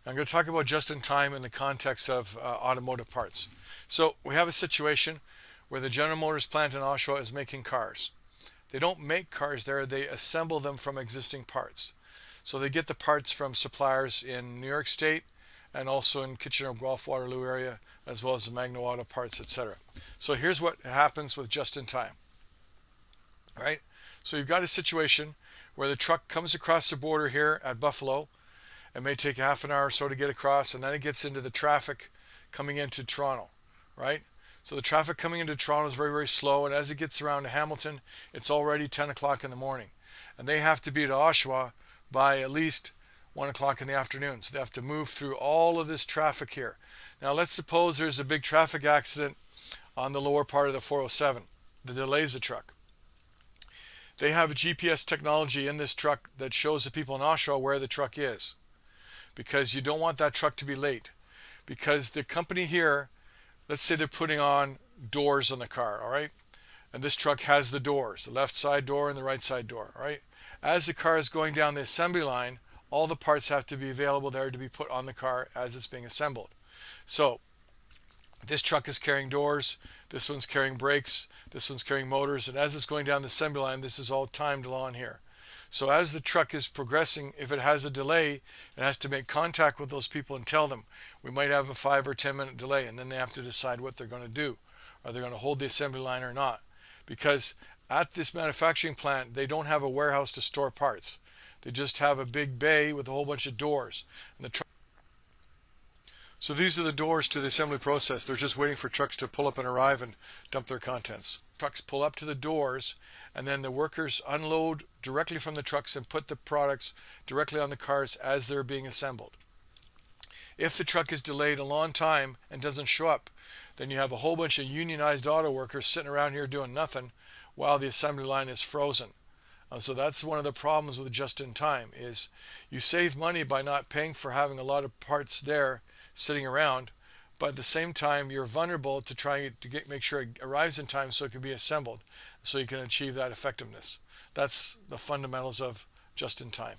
I'm going to talk about just in time in the context of automotive parts. So we have a situation where the General Motors plant in Oshawa is making cars. They don't make cars there, they assemble them from existing parts. So they get the parts from suppliers in New York State and also in Kitchener, Guelph, Waterloo area, as well as the Magna Auto parts, etc. So here's what happens with just in time. All right? So you've got a situation where the truck comes across the border here at Buffalo. It may take half an hour or so to get across, and then it gets into the traffic coming into Toronto, right? So the traffic coming into Toronto is very, very slow, and as it gets around to Hamilton, it's already 10 o'clock in the morning. And they have to be to Oshawa by at least 1 o'clock in the afternoon. So they have to move through all of this traffic here. Now let's suppose there's a big traffic accident on the lower part of the 407 that delays the truck. They have a GPS technology in this truck that shows the people in Oshawa where the truck is, because you don't want that truck to be late. Because the company here, let's say they're putting on doors on the car, all right? And this truck has the doors, the left side door and the right side door, all right? As the car is going down the assembly line, all the parts have to be available there to be put on the car as it's being assembled. So this truck is carrying doors, this one's carrying brakes, this one's carrying motors, and as it's going down the assembly line, this is all timed along here. So as the truck is progressing, if it has a delay, it has to make contact with those people and tell them, we might have a 5 or 10 minute delay, and then they have to decide what they're going to do. Are they going to hold the assembly line or not? Because at this manufacturing plant, they don't have a warehouse to store parts. They just have a big bay with a whole bunch of doors. And so these are the doors to the assembly process. They're just waiting for trucks to pull up and arrive and dump their contents. Trucks pull up to the doors, and then the workers unload directly from the trucks and put the products directly on the cars as they're being assembled. If the truck is delayed a long time and doesn't show up, then you have a whole bunch of unionized auto workers sitting around here doing nothing while the assembly line is frozen. So that's one of the problems with just in time, is you save money by not paying for having a lot of parts there sitting around, but at the same time you're vulnerable to trying to make sure it arrives in time so it can be assembled, so you can achieve that effectiveness. That's the fundamentals of just in time.